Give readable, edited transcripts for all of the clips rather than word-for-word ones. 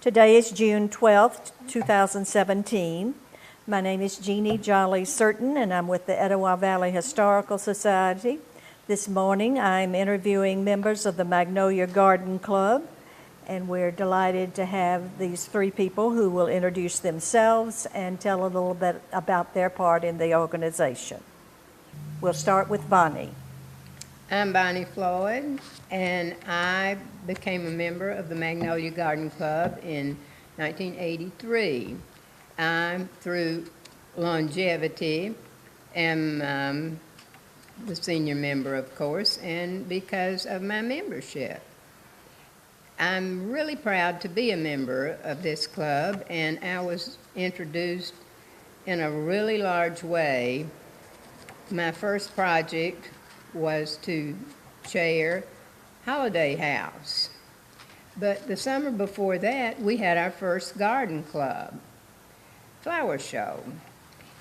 Today is June 12th, 2017. My name is Jeannie Jolly Certain, and I'm with the Etowah Valley Historical Society. This morning, I'm interviewing members of the Magnolia Garden Club, and we're delighted to have these three people who will introduce themselves and tell a little bit about their part in the organization. We'll start with Bonnie. I'm Bonnie Floyd, and I became a member of the Magnolia Garden Club in 1983. I'm, through longevity, am the senior member, of course, and because of my membership. I'm really proud to be a member of this club, and I was introduced in a really large way. My first project was to chair Holiday House. But the summer before that, we had our first garden club, flower show.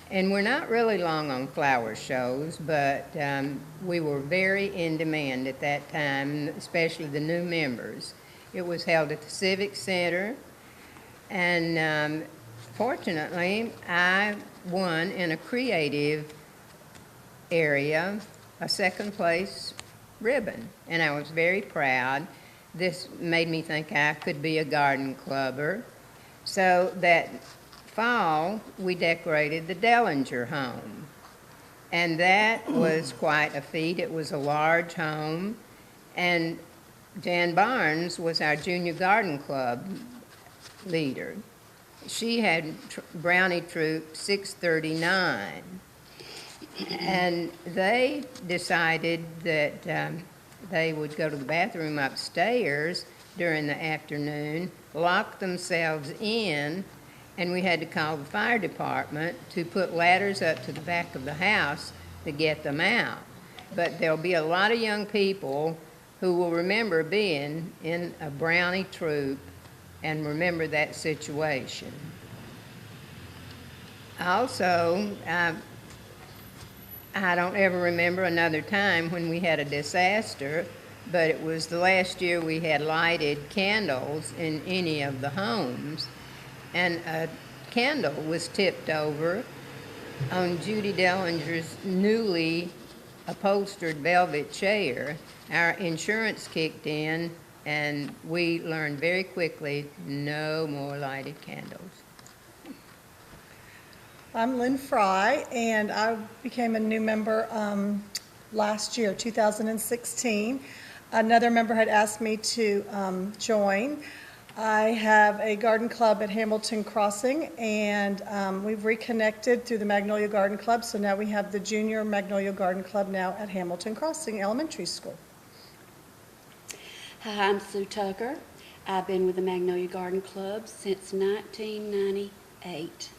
And we're not really long on flower shows, but we were very in demand at that time, especially the new members. It was held at the Civic Center, and fortunately, I won in a creative area a second place ribbon, and I was very proud. This made me think I could be a garden clubber. So that fall, we decorated the Dellinger home, and that was quite a feat. It was a large home, and Jan Barnes was our junior garden club leader. She had Brownie Troop 639. And they decided that they would go to the bathroom upstairs during the afternoon, lock themselves in, and we had to call the fire department to put ladders up to the back of the house to get them out. But there'll be a lot of young people who will remember being in a Brownie troop and remember that situation. Also, I don't ever remember another time when we had a disaster, but it was the last year we had lighted candles in any of the homes, and a candle was tipped over on Judy Dellinger's newly upholstered velvet chair. Our insurance kicked in, and we learned very quickly no more lighted candles. I'm Lynn Frye, and I became a new member last year, 2016. Another member had asked me to join. I have a garden club at Hamilton Crossing, and we've reconnected through the Magnolia Garden Club, so now we have the Junior Magnolia Garden Club now at Hamilton Crossing Elementary School. Hi, I'm Sue Tucker. I've been with the Magnolia Garden Club since 1998.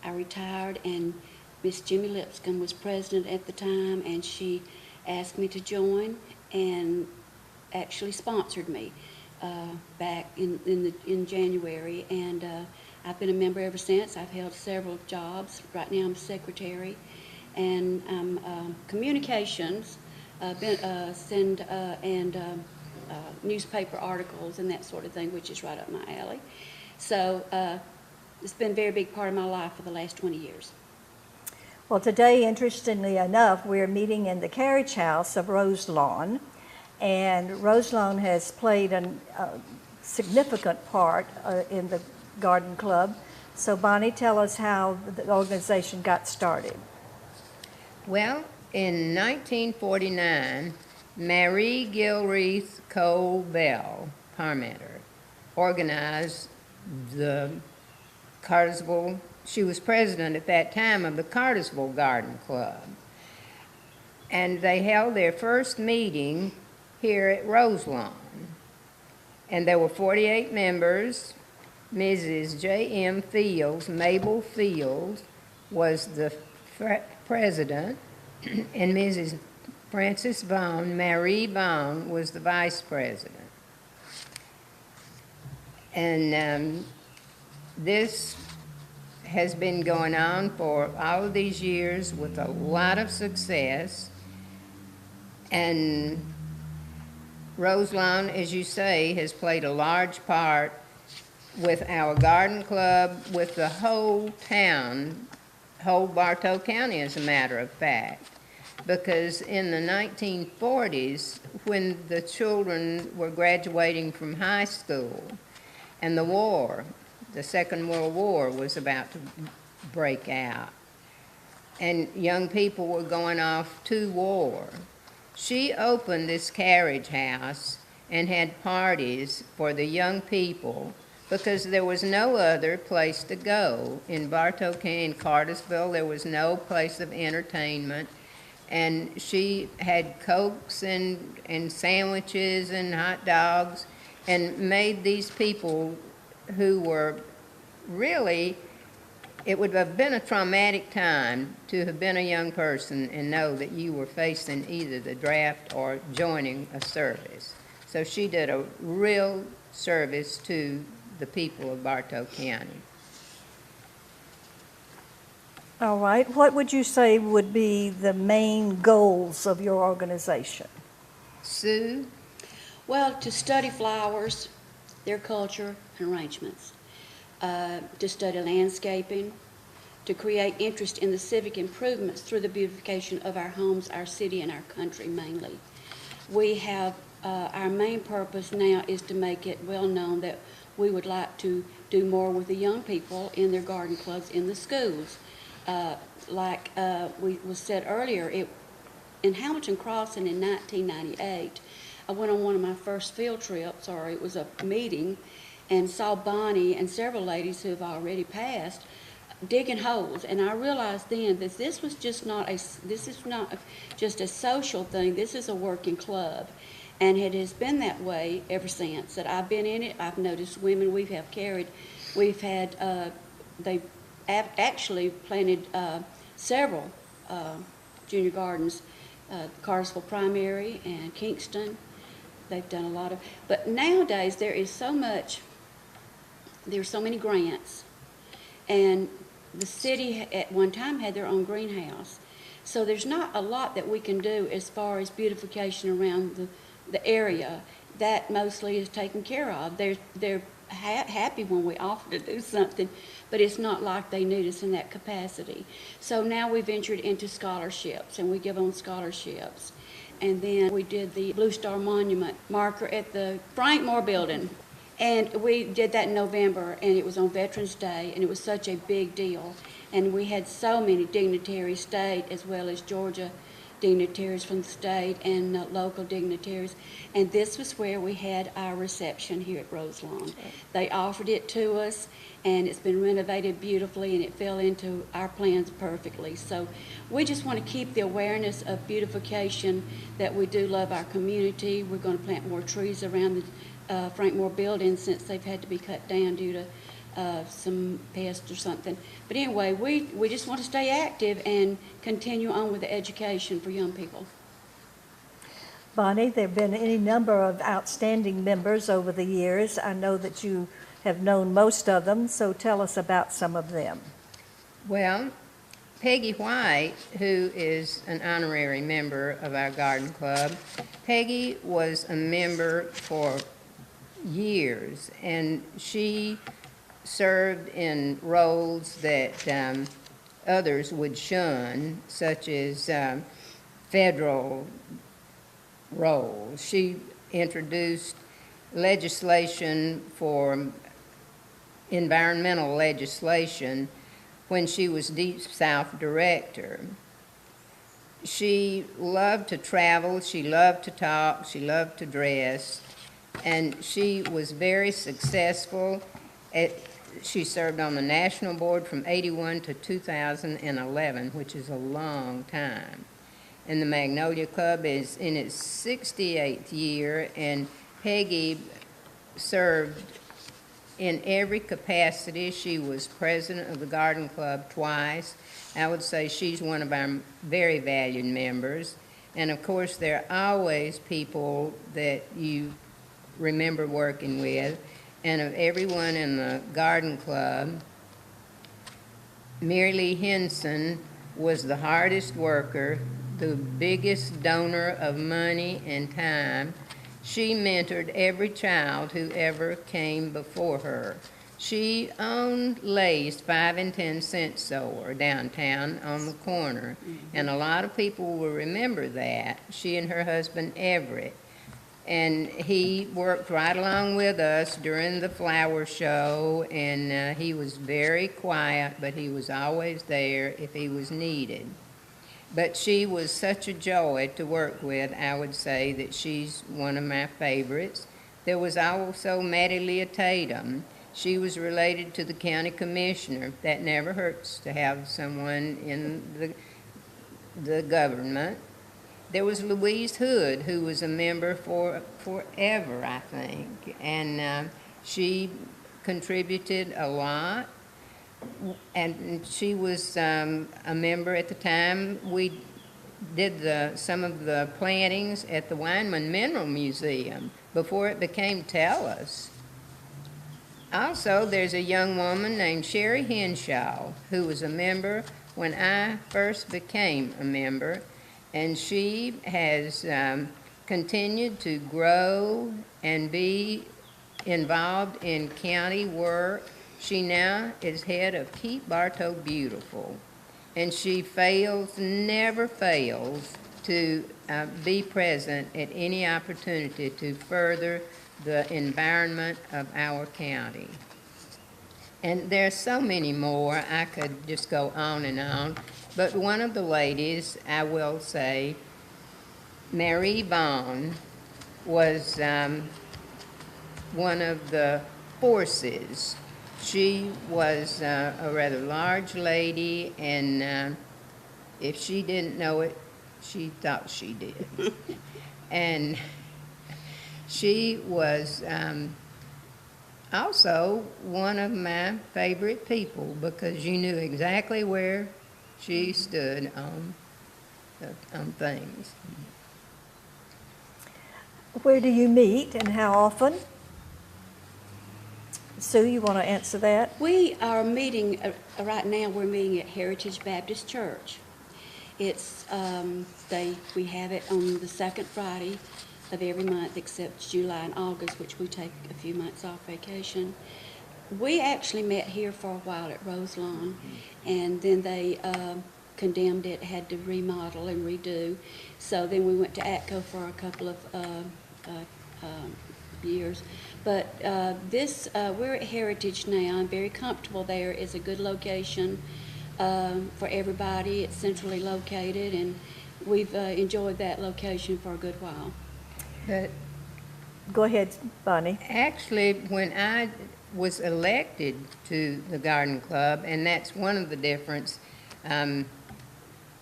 I retired, and Miss Jimmy Lipscomb was president at the time, and she asked me to join and actually sponsored me back in January, and I've been a member ever since. I've held several jobs. Right now I'm secretary, and I'm communications, newspaper articles and that sort of thing, which is right up my alley. So it's been a very big part of my life for the last 20 years. Well, today, interestingly enough, we're meeting in the carriage house of Roselawn, and Roselawn has played a significant part in the garden club. So, Bonnie, tell us how the organization got started. Well, in 1949, Marie Gilreath Cole Bell, Parmenter, organized the Cartersville. She was president at that time of the Cartersville Garden Club. And they held their first meeting here at Roselawn. And there were 48 members. Mrs. J.M. Fields, Mabel Fields, was the president, and Mrs. Frances Vaughn, Marie Vaughn, was the vice president. And this has been going on for all of these years with a lot of success. And Roselawn, as you say, has played a large part with our garden club, with the whole town, whole Bartow County, as a matter of fact. Because in the 1940s, when the children were graduating from high school, and the war, the Second World War, was about to break out, and young people were going off to war, she opened this carriage house and had parties for the young people because there was no other place to go. In Bartow County, in Cartersville, there was no place of entertainment. And she had Cokes and sandwiches and hot dogs and made these people who were really, it would have been a traumatic time to have been a young person and know that you were facing either the draft or joining a service. So she did a real service to the people of Bartow County. All right. What would you say would be the main goals of your organization? Sue? Well, to study flowers, their culture and arrangements, to study landscaping, to create interest in the civic improvements through the beautification of our homes, our city, and our country mainly. We have, our main purpose now is to make it well known that we would like to do more with the young people in their garden clubs in the schools. Like was said earlier, in Hamilton Crossing in 1998, I went on one of my first field trips, or it was a meeting, and saw Bonnie and several ladies who have already passed digging holes, and I realized then that this is not just a social thing. This is a working club, and it has been that way ever since that I've been in it. I've noticed women we've had they actually planted several junior gardens, Cartersville Primary and Kingston. They've done a lot of, but nowadays there's so many grants, and the city at one time had their own greenhouse. So there's not a lot that we can do as far as beautification around the area. That mostly is taken care of. They're happy when we offer to do something, but it's not like they need us in that capacity. So now we ventured into scholarships, and we give on scholarships. And then we did the Blue Star Monument marker at the Frank Moore Building. And we did that in November, and it was on Veterans Day, and it was such a big deal. And we had so many dignitaries, state as well as Georgia dignitaries from the state and local dignitaries. And this was where we had our reception here at Roselawn. They offered it to us, and it's been renovated beautifully, and it fell into our plans perfectly. So we just want to keep the awareness of beautification, that we do love our community. We're going to plant more trees around the Frank Moore building, since they've had to be cut down due to some pests or something. But anyway, we just want to stay active and continue on with the education for young people. Bonnie, there have been any number of outstanding members over the years. I know that you have known most of them, so tell us about some of them. Well, Peggy White, who is an honorary member of our garden club, Peggy was a member for years, and she served in roles that others would shun, such as federal roles. She introduced legislation for environmental legislation when she was Deep South Director. She loved to travel, she loved to talk, she loved to dress, and she was very successful. She served on the national board from 81 to 2011, which is a long time. And the Magnolia Club is in its 68th year, and Peggy served in every capacity. She was president of the garden club twice. I would say she's one of our very valued members. And of course, there are always people that you remember working with. And of everyone in the garden club, Mary Lee Henson was the hardest worker, the biggest donor of money and time. She mentored every child who ever came before her. She owned Lay's 5 and 10 cent store downtown on the corner, and a lot of people will remember that. She and her husband Everett. And he worked right along with us during the flower show, and he was very quiet, but he was always there if he was needed. But she was such a joy to work with. I would say that she's one of my favorites. There was also Mattie Leah Tatum. She was related to the county commissioner. That never hurts to have someone in the government. There was Louise Hood, who was a member for forever, I think, and she contributed a lot. And she was a member at the time. We did some of the plantings at the Weinman Mineral Museum before it became TELUS. Also, there's a young woman named Sherry Henshaw, who was a member when I first became a member, and she has continued to grow and be involved in county work. She now is head of Keep Bartow Beautiful, and she never fails to be present at any opportunity to further the environment of our county. And there's so many more. I could just go on and on. But one of the ladies, I will say, Mary Vaughn, was one of the forces. She was a rather large lady, and if she didn't know it, she thought she did. And she was also one of my favorite people because you knew exactly where she stood on things. Where do you meet and how often? Sue, you want to answer that? We are meeting, right now we're meeting at Heritage Baptist Church. It's, we have it on the second Friday of every month except July and August, which we take a few months off vacation. We actually met here for a while at Roselawn, and then they condemned it, had to remodel and redo. So then we went to ATCO for a couple of years. But we're at Heritage now. I'm very comfortable there. It's a good location for everybody. It's centrally located, and we've enjoyed that location for a good while. But Go ahead, Bonnie. actually, when I was elected to the Garden Club, and that's one of the difference,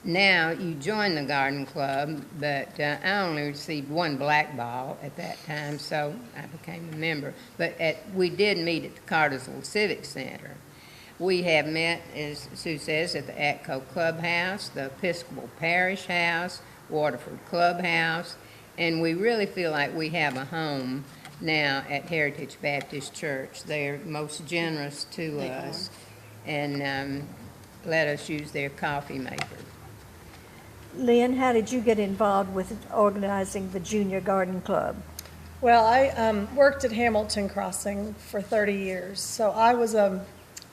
now you join the Garden Club, but I only received one black ball at that time, so I became a member. But we did meet at the Cartersville Civic Center. We have met, as Sue says, at the ATCO Clubhouse, the Episcopal Parish House, Waterford Clubhouse, and we really feel like we have a home now at Heritage Baptist Church. They're most generous to us and let us use their coffee maker. Lynn, how did you get involved with organizing the Junior Garden Club? Well, I worked at Hamilton Crossing for 30 years, so I was a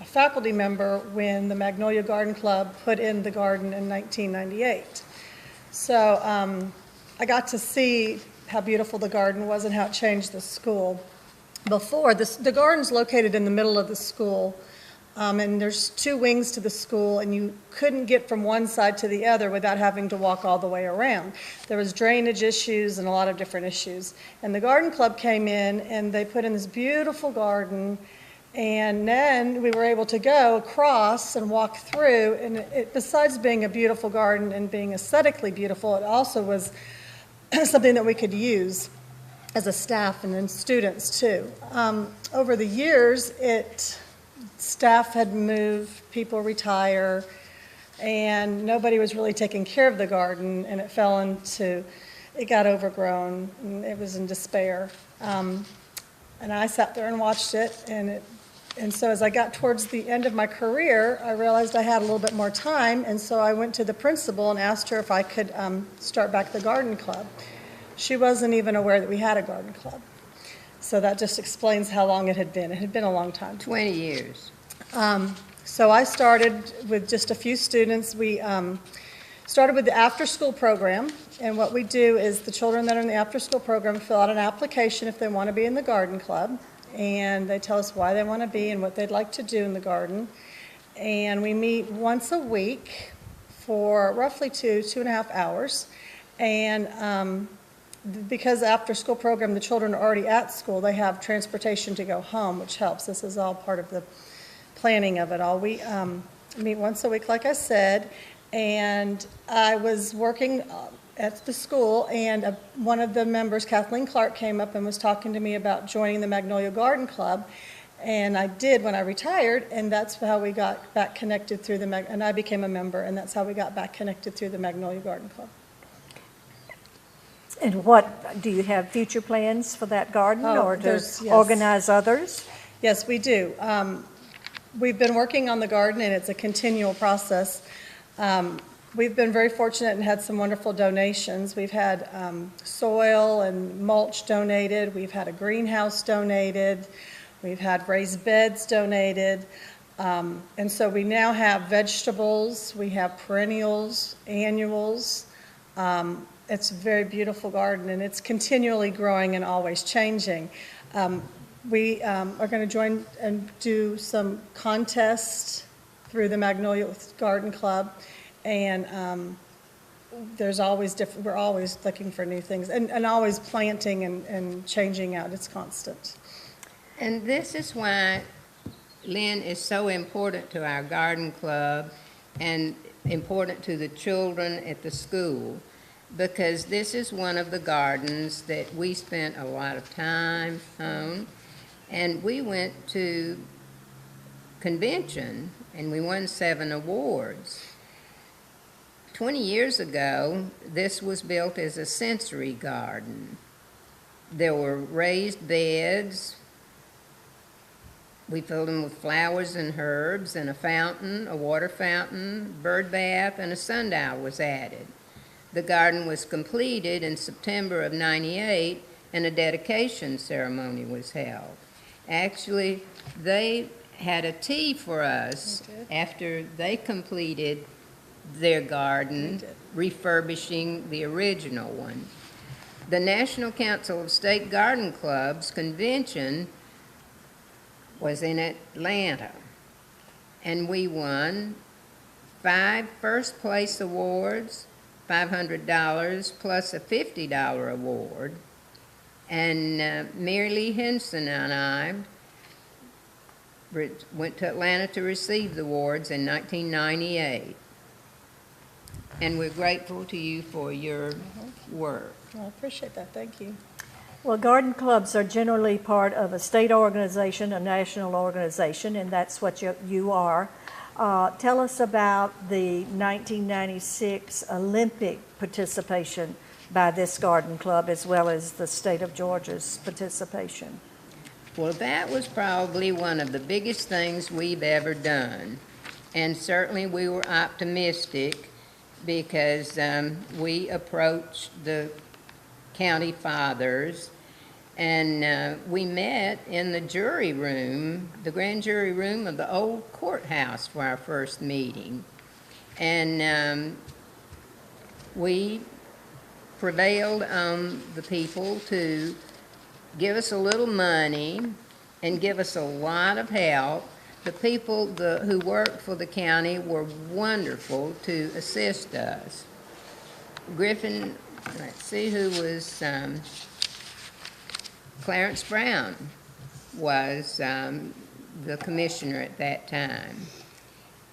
faculty member when the Magnolia Garden Club put in the garden in 1998. So I got to see how beautiful the garden was and how it changed the school. Before, the garden's located in the middle of the school, and there's two wings to the school, and you couldn't get from one side to the other without having to walk all the way around. There was drainage issues and a lot of different issues. And the garden club came in, and they put in this beautiful garden, and then we were able to go across and walk through, and besides being a beautiful garden and being aesthetically beautiful, it also was something that we could use as a staff and then students too. Over the years, staff had moved, people retire, and nobody was really taking care of the garden, and it got overgrown, and it was in despair. And I sat there and watched it, and so as I got towards the end of my career, I realized I had a little bit more time, and so I went to the principal and asked her if I could start back the garden club. She wasn't even aware that we had a garden club. So that just explains how long it had been. It had been a long time. 20 years. So I started with just a few students. We started with the after-school program, and what we do is the children that are in the after-school program fill out an application if they want to be in the garden club, and they tell us why they want to be and what they'd like to do in the garden. And we meet once a week for roughly 2.5 hours. And because after-school program, the children are already at school, they have transportation to go home, which helps. This is all part of the planning of it all. We meet once a week, like I said, and I was working at the school, and one of the members, Kathleen Clark, came up and was talking to me about joining the Magnolia Garden Club, and I did when I retired, and that's how we got back connected through and I became a member, and that's how we got back connected through the Magnolia Garden Club. And what, do you have future plans for that garden or to yes. organize others? Yes, we do. We've been working on the garden, and it's a continual process. We've been very fortunate and had some wonderful donations. We've had soil and mulch donated. We've had a greenhouse donated. We've had raised beds donated. And so we now have vegetables. We have perennials, annuals. It's a very beautiful garden, and it's continually growing and always changing. We are going to join and do some contests through the Magnolia Garden Club, and there's always different. We're always looking for new things, and always planting and changing out. It's constant. And this is why Lynn is so important to our garden club and important to the children at the school, because this is one of the gardens that we spent a lot of time on. And we went to convention, and we won 7 awards. 20 years ago, this was built as a sensory garden. There were raised beds. We filled them with flowers and herbs, and a fountain, a water fountain, bird bath, and a sundial was added. The garden was completed in September of '98, and a dedication ceremony was held. Actually, they had a tea for us after they completed their garden, refurbishing the original one. The National Council of State Garden Clubs convention was in Atlanta, and we won 5 first-place awards, $500 plus a $50 award. And Mary Lee Henson and I went to Atlanta to receive the awards in 1998. And we're grateful to you for your work. Well, I appreciate that. Thank you. Well, garden clubs are generally part of a state organization, a national organization, and that's what you are. Tell us about the 1996 Olympic participation by this garden club, as well as the state of Georgia's participation. Well, that was probably one of the biggest things we've ever done. And certainly we were optimistic because we approached the county fathers, and we met in the jury room, the grand jury room of the old courthouse for our first meeting. And we prevailed on the people to give us a little money and give us a lot of help. The people who worked for the county were wonderful to assist us. Griffin, let's see who was, Clarence Brown was the commissioner at that time.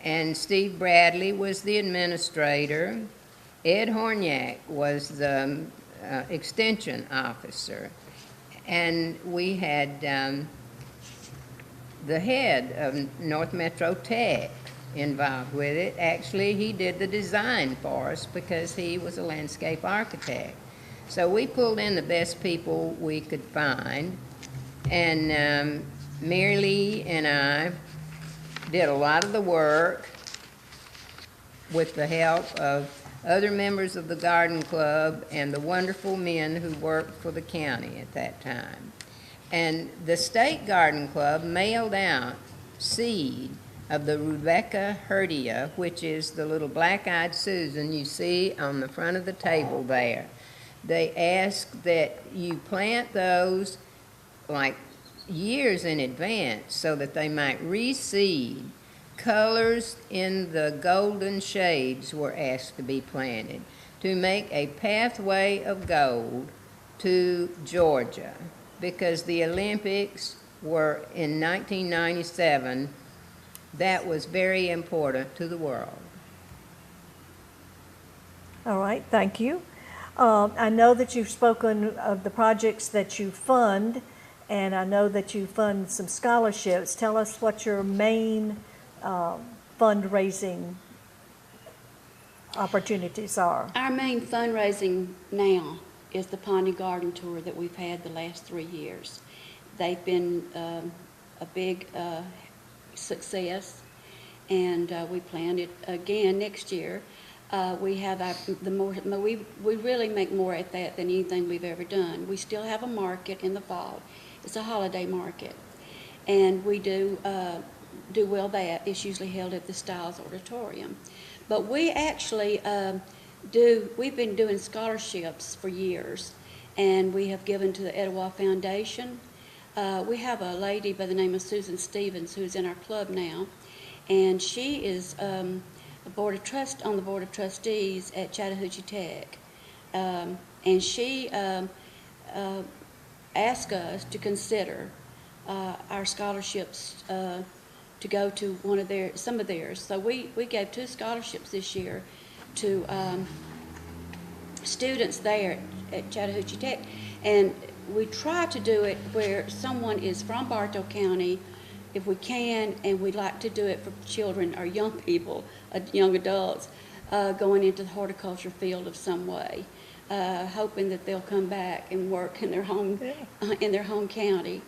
And Steve Bradley was the administrator. Ed Horniak was the extension officer. And we had the head of North Metro Tech involved with it. Actually, he did the design for us because he was a landscape architect. So we pulled in the best people we could find. And Mary Lee and I did a lot of the work with the help of other members of the garden club and the wonderful men who worked for the county at that time. And the State Garden Club mailed out seed of the Rebecca Herdia, which is the little black-eyed Susan you see on the front of the table there. They ask that you plant those like years in advance so that they might reseed. Colors in the golden shades were asked to be planted to make a pathway of gold to Georgia, because the Olympics were in 1997. That was very important to the world. All right, thank you. I know that you've spoken of the projects that you fund, and I know that you fund some scholarships. Tell us what your main fundraising opportunities are. Our main fundraising now is the Pawnee Garden Tour that we've had the last 3 years. They've been a big success, and we plan it again next year. We have we really make more at that than anything we've ever done. We still have a market in the fall. It's a holiday market, and we do well that. It's usually held at the Stiles Auditorium. But we actually we've been doing scholarships for years, and we have given to the Etowah Foundation. We have a lady by the name of Susan Stevens who's in our club now, and she is on the Board of Trustees at Chattahoochee Tech. And she asked us to consider our scholarships to go to some of theirs. So we gave 2 scholarships this year to students there at Chattahoochee Tech, and we try to do it where someone is from Bartow County, if we can, and we'd like to do it for children or young people, young adults, going into the horticulture field of some way, hoping that they'll come back and work in their home county.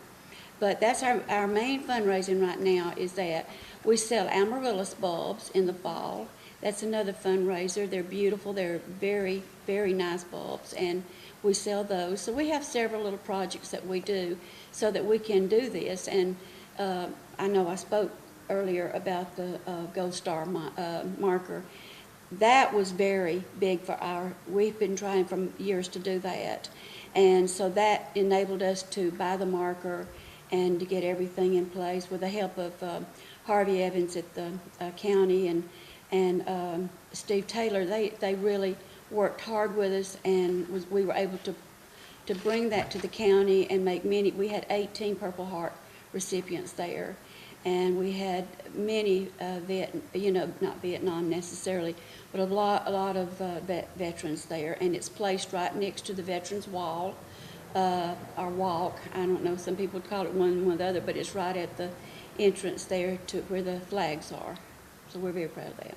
But that's our main fundraising right now, is that we sell amaryllis bulbs in the fall. That's another fundraiser. They're beautiful. They're very, very nice bulbs, and we sell those. So we have several little projects that we do so that we can do this. And I know I spoke earlier about the Gold Star marker. That was very big for we've been trying for years to do that. And so that enabled us to buy the marker and to get everything in place with the help of Harvey Evans at the county and Steve Taylor. They really worked hard with us, and we were able to bring that to the county and make many. We had 18 Purple Heart recipients there, and we had many not Vietnam necessarily, but a lot of veterans there, and it's placed right next to the Veterans Wall. Our walk, I don't know, some people call it one or the other, but it's right at the entrance there to where the flags are. So we're very proud of that.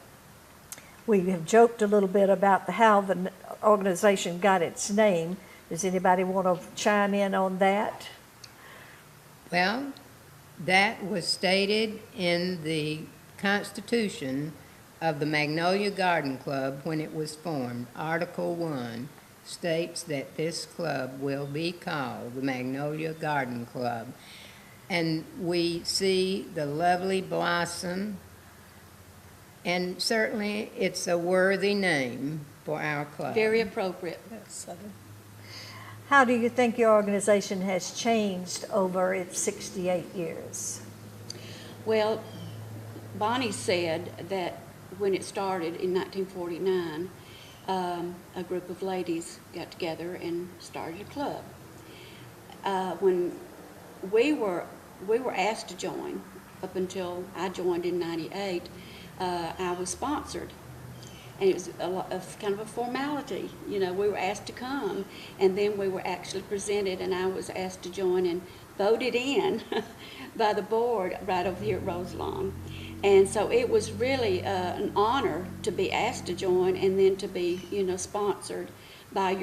We have joked a little bit about how the organization got its name. Does anybody want to chime in on that? Well, that was stated in the Constitution of the Magnolia Garden Club when it was formed. Article 1 states that this club will be called the Magnolia Garden Club. And we see the lovely blossom, and certainly it's a worthy name for our club. Very appropriate. Yes, How do you think your organization has changed over its 68 years? Well, Bonnie said that when it started in 1949, a group of ladies got together and started a club. When we were asked to join, up until I joined in '98, I was sponsored. And it was kind of a formality. We were asked to come, and then we were actually presented, and I was asked to join and voted in by the board right over here at Roselawn. And so it was really an honor to be asked to join, and then to be, sponsored by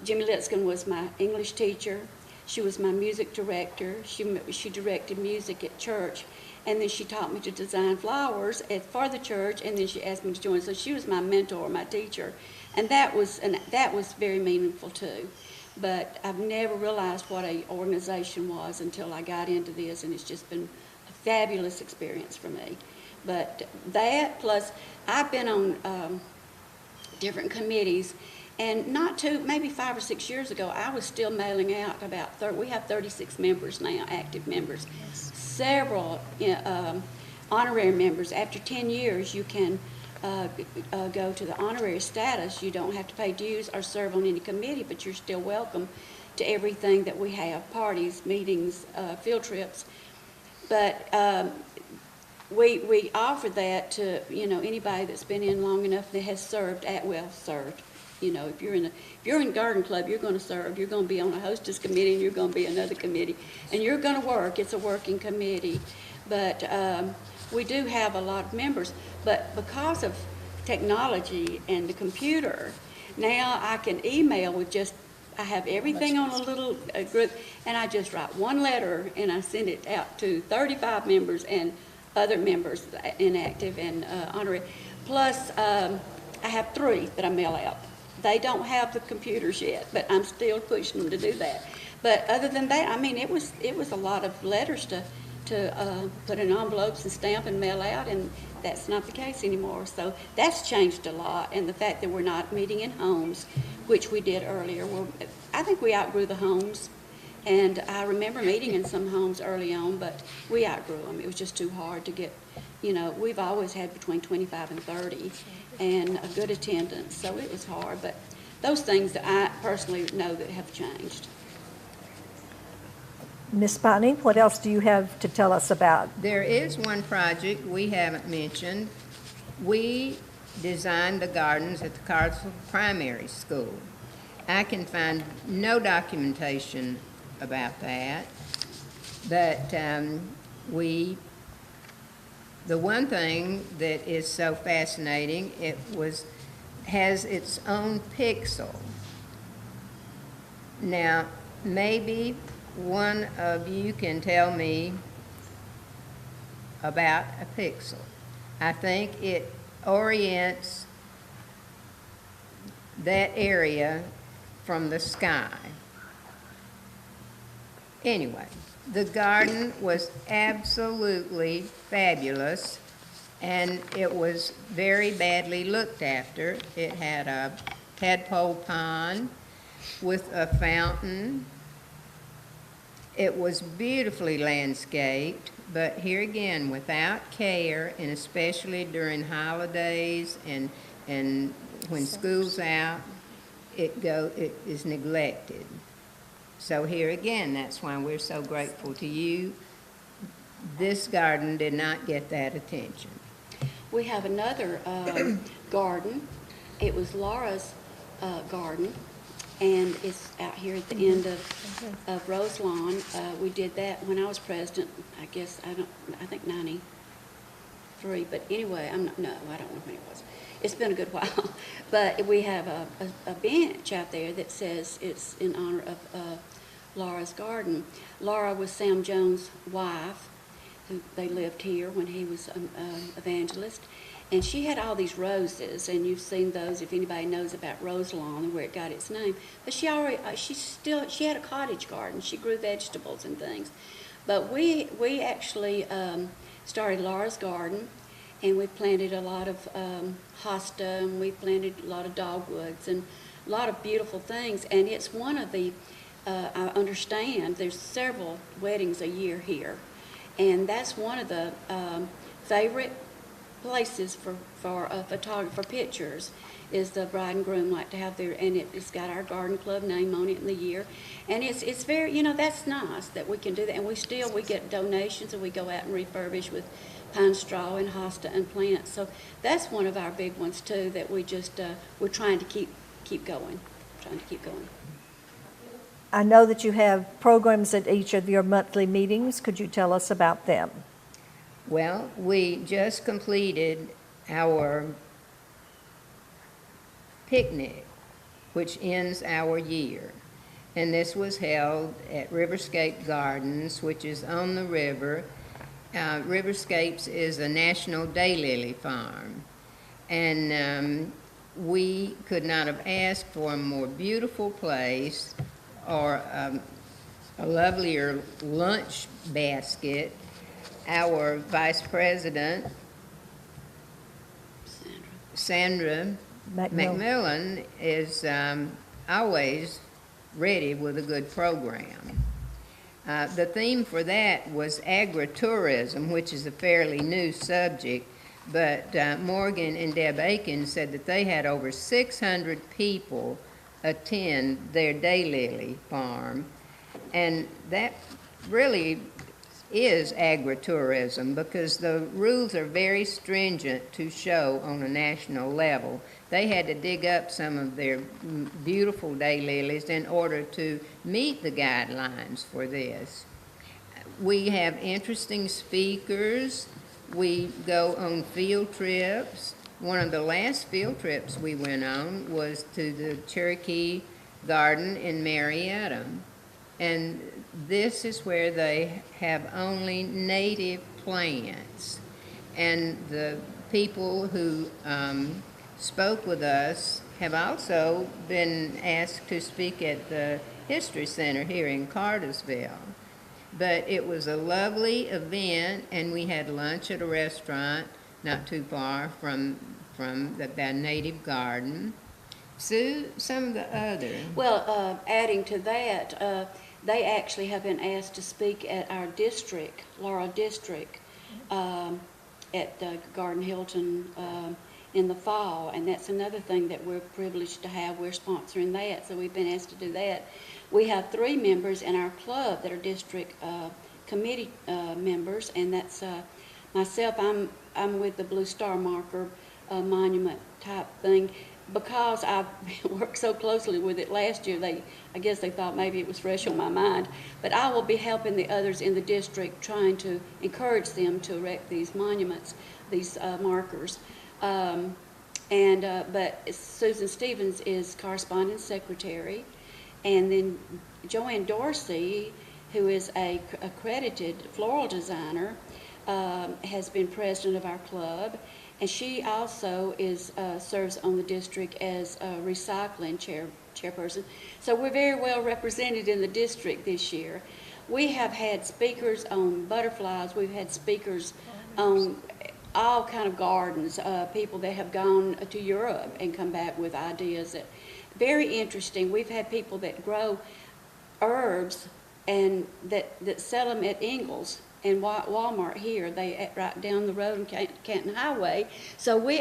Jimmy Lipscomb was my English teacher. She was my music director. She directed music at church. And then she taught me to design flowers for the church, and then she asked me to join. So she was my mentor, my teacher, and that was very meaningful too. but I've never realized what a organization was until I got into this, and it's just been a fabulous experience for me. But that, plus I've been on different committees, and not too, maybe 5 or 6 years ago, I was still mailing out about we have 36 members now, active members. Several honorary members. After 10 years, you can go to the honorary status. You don't have to pay dues or serve on any committee, but you're still welcome to everything that we have, parties, meetings, field trips. But we offer that to, anybody that's been in long enough that has served, served. If you're in garden club, you're going to serve. You're going to be on a hostess committee, and you're going to be another committee, and you're going to work. It's a working committee, but we do have a lot of members. But because of technology and the computer, now I can email with I have everything on a little group, and I just write one letter, and I send it out to 35 members and other members, inactive and honorary. Plus, I have 3 that I mail out. They don't have the computers yet, but I'm still pushing them to do that. But other than that, I mean, it was a lot of letters to put in envelopes and stamp and mail out, and that's not the case anymore. So that's changed a lot, and the fact that we're not meeting in homes, which we did earlier. I think we outgrew the homes, and I remember meeting in some homes early on, but we outgrew them. It was just too hard to get, we've always had between 25 and 30, and a good attendance, so it was hard. But those things that I personally know that have changed. Ms. Bonnie, what else do you have to tell us about? There is one project we haven't mentioned. We designed the gardens at the Carswell Primary School. I can find no documentation about that, but the one thing that is so fascinating, has its own pixel. Now, maybe one of you can tell me about a pixel. I think it orients that area from the sky. Anyway, the garden was absolutely fabulous, and it was very badly looked after. It had a tadpole pond with a fountain. It was beautifully landscaped, but here again, without care, and especially during holidays and when school's out, it is neglected. So here again, that's why we're so grateful to you. This garden did not get that attention. We have another garden. It was Laura's garden, and it's out here at the end of Rose Lawn. We did that when I was president. I think 93. But anyway, I don't know when it was. It's been a good while. But we have a bench out there that says it's in honor of Laura's garden. Laura was Sam Jones' wife. They lived here when he was an evangelist. And she had all these roses, and you've seen those if anybody knows about Rose Lawn and where it got its name. But she had a cottage garden. She grew vegetables and things. But we actually started Laura's garden, and we planted a lot of hosta, and we planted a lot of dogwoods and a lot of beautiful things. And it's one of the, I understand, there's several weddings a year here. And that's one of the favorite places for a photographer pictures, is the bride and groom like to have their, and it's got our garden club name on it in the year. And it's very, that's nice that we can do that. And we get donations, and we go out and refurbish with pine straw and hosta and plants. So that's one of our big ones too, that we just, we're trying to keep going. I know that you have programs at each of your monthly meetings. Could you tell us about them? Well, we just completed our picnic, which ends our year. And this was held at Riverscape Gardens, which is on the river. Riverscapes is a national daylily farm. And we could not have asked for a more beautiful place or a lovelier lunch basket, our Vice President, Sandra McMillan, is always ready with a good program. The theme for that was agritourism, which is a fairly new subject, but Morgan and Deb Aiken said that they had over 600 people attend their daylily farm, and that really is agritourism because the rules are very stringent to show on a national level. They had to dig up some of their beautiful daylilies in order to meet the guidelines for this. We have interesting speakers. We go on field trips. One of the last field trips we went on was to the Cherokee Garden in Marietta. And this is where they have only native plants. And the people who spoke with us have also been asked to speak at the History Center here in Cartersville. But it was a lovely event, and we had lunch at a restaurant not too far from the native garden. Sue, some of the other. Well, adding to that, they actually have been asked to speak at our district, Laurel District, at Garden Hilton in the fall, and that's another thing that we're privileged to have. We're sponsoring that, so we've been asked to do that. We have 3 members in our club that are district committee members, and that's myself. I'm with the Blue Star Marker monument type thing. Because I've worked so closely with it last year, I guess they thought maybe it was fresh on my mind. But I will be helping the others in the district, trying to encourage them to erect these monuments, these markers. But Susan Stevens is correspondence secretary, and then Joanne Dorsey, who is a accredited floral designer, has been president of our club. And she also serves on the district as a recycling chairperson. So we're very well represented in the district this year. We have had speakers on butterflies. We've had speakers on all kind of gardens, people that have gone to Europe and come back with ideas. Very interesting. We've had people that grow herbs and that sell them at Ingles and Walmart here, right down the road on Canton Highway. So we've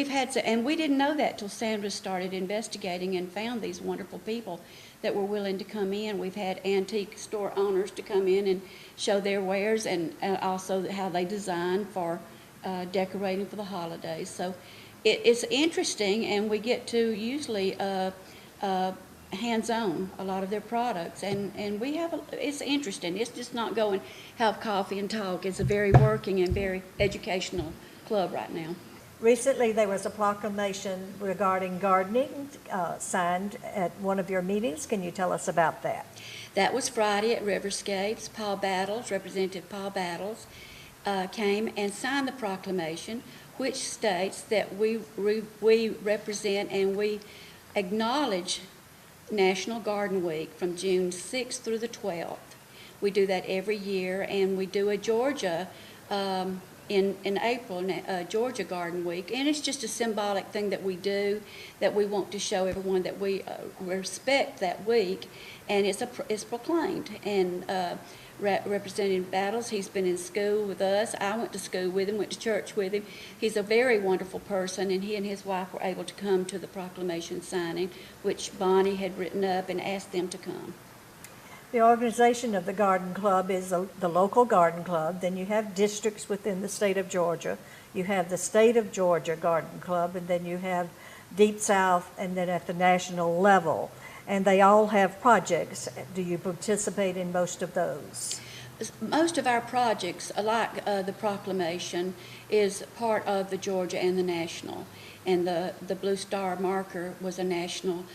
had, and we didn't know that till Sandra started investigating and found these wonderful people that were willing to come in. We've had antique store owners to come in and show their wares, and also how they design for decorating for the holidays. So it's interesting, and we get to usually hands-on a lot of their products, and it's interesting. It's just not going have coffee and talk. It's a very working and very educational club right now. Recently, there was a proclamation regarding gardening signed at one of your meetings. Can you tell us about that? That was Friday at Riverscapes. Representative Paul Battles, came and signed the proclamation, which states that we represent and we acknowledge National Garden Week from June 6th through the 12th. We do that every year, and we do a Georgia in April, Georgia Garden Week, and it's just a symbolic thing that we do, that we want to show everyone that we respect that week, and it's proclaimed. And Representative Battles, he's been in school with us. I went to school with him, went to church with him. He's a very wonderful person, and he and his wife were able to come to the proclamation signing, which Bonnie had written up and asked them to come. The organization of the Garden Club is the local garden club. Then you have districts within the state of Georgia. You have the State of Georgia Garden Club, and then you have Deep South, and then at the national level. And they all have projects. Do you participate in most of those? Most of our projects, like the proclamation, is part of the Georgia and the national. And the Blue Star Marker was a national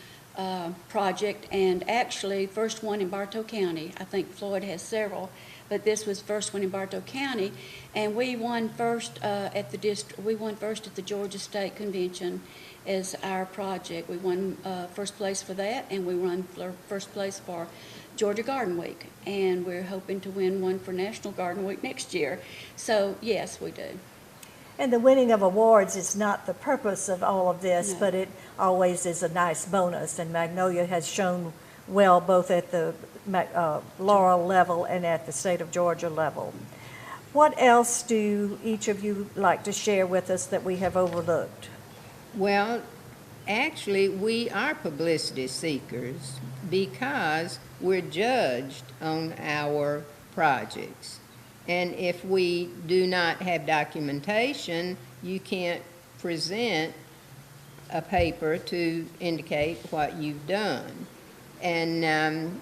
project, and actually first one in Bartow County. I think Floyd has several, but this was first one in Bartow County, and we won first we won first at the Georgia State Convention as our project. We won first place for that, and we won first place for Georgia Garden Week, and we're hoping to win one for National Garden Week next year. So yes, we do. And the winning of awards is not the purpose of all of this, No. but it always is a nice bonus. And Magnolia has shown well both at the Laurel level and at the state of Georgia level. What else do each of you like to share with us that we have overlooked? Well, actually, we are publicity seekers because we're judged on our projects. And if we do not have documentation, you can't present a paper to indicate what you've done. And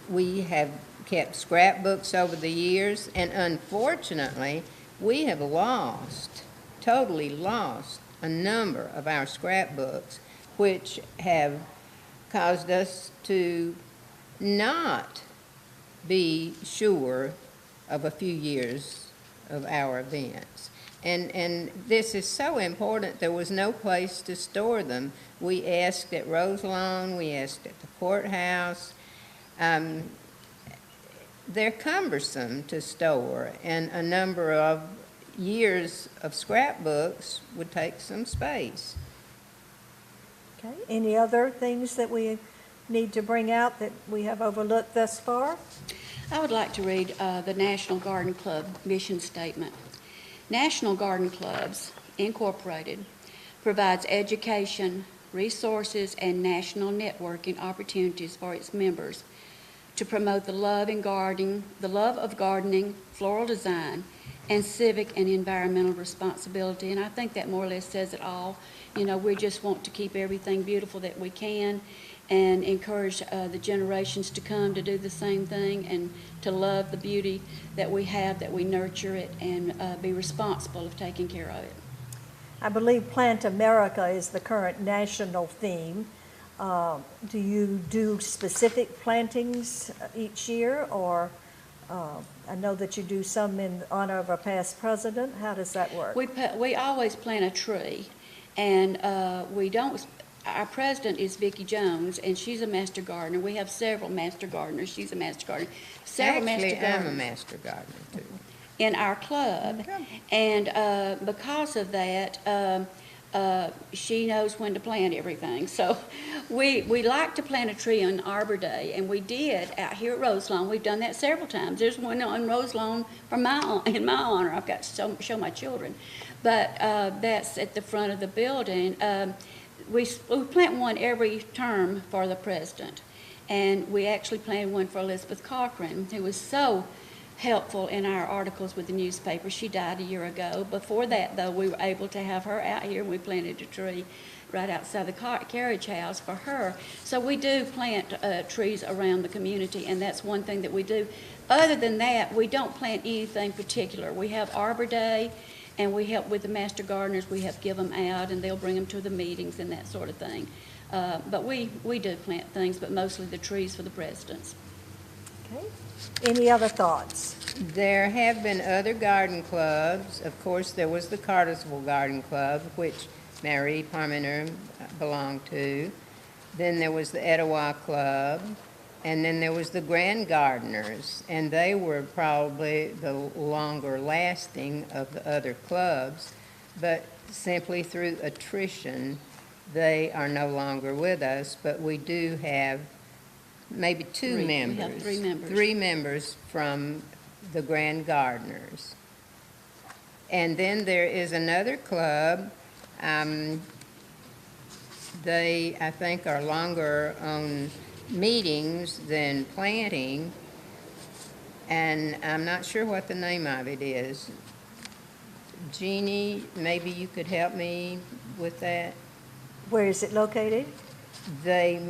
we have kept scrapbooks over the years, and unfortunately, we have totally lost a number of our scrapbooks, which have caused us to not be sure of a few years of our events. And this is so important. There was no place to store them. We asked at Roselawn, we asked at the courthouse. They're cumbersome to store, and a number of years of scrapbooks would take some space. Okay. Any other things that we need to bring out that we have overlooked thus far? I would like to read the National Garden Club mission statement. National Garden Clubs, Incorporated, provides education, resources, and national networking opportunities for its members to promote the love of gardening, floral design, and civic and environmental responsibility. And I think that more or less says it all. You know, we just want to keep everything beautiful that we can, and encourage the generations to come to do the same thing and to love the beauty that we have, that we nurture it, and be responsible of taking care of it. I believe Plant America is the current national theme. Do you do specific plantings each year, or I know that you do some in honor of a past president. How does that work? We always plant a tree, and we don't. Our president is Vicki Jones, and she's a master gardener. We have several master gardeners. She's a master gardener. Several Actually, master gardeners. I'm a master gardener, too. In our club, and because of that, she knows when to plant everything. So we like to plant a tree on Arbor Day, and we did out here at Roselawn. We've done that several times. There's one on Roselawn in my honor. I've got to show my children, but that's at the front of the building. We plant one every term for the president, and we actually planted one for Elizabeth Cochran, who was so helpful in our articles with the newspaper. She died a year ago. Before that, though, we were able to have her out here, and we planted a tree right outside the carriage house for her. So we do plant trees around the community, and that's one thing that we do. Other than that, we don't plant anything particular. We have Arbor Day, and we help with the master gardeners. We help give them out, and they'll bring them to the meetings and that sort of thing. But we do plant things, but mostly the trees for the presidents. Okay. Any other thoughts? There have been other garden clubs. Of course, there was the Cartersville Garden Club, which Mary Parmenter belonged to. Then there was the Etowah Club. And then there was the Grand Gardeners, and they were probably the longer lasting of the other clubs, but simply through attrition, they are no longer with us, but we do have maybe two members. We have 3 members. 3 members from the Grand Gardeners. And then there is another club. They, I think, are longer on meetings than planting, and I'm not sure what the name of it is. Jeannie, maybe you could help me with that? Where is it located? They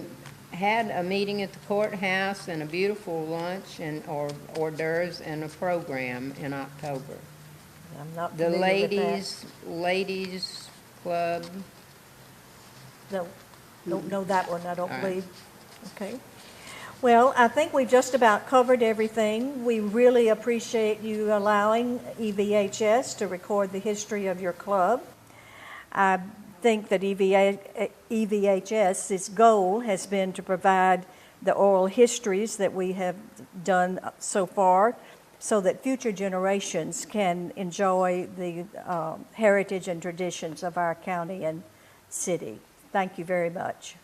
had a meeting at the courthouse and a beautiful lunch and or hors d'oeuvres and a program in October. I'm not The familiar with that. ladies club. The Don't know that one, I don't All right. believe. Okay. Well, I think we've just about covered everything. We really appreciate you allowing EVHS to record the history of your club. I think that EVHS's goal has been to provide the oral histories that we have done so far so that future generations can enjoy the heritage and traditions of our county and city. Thank you very much.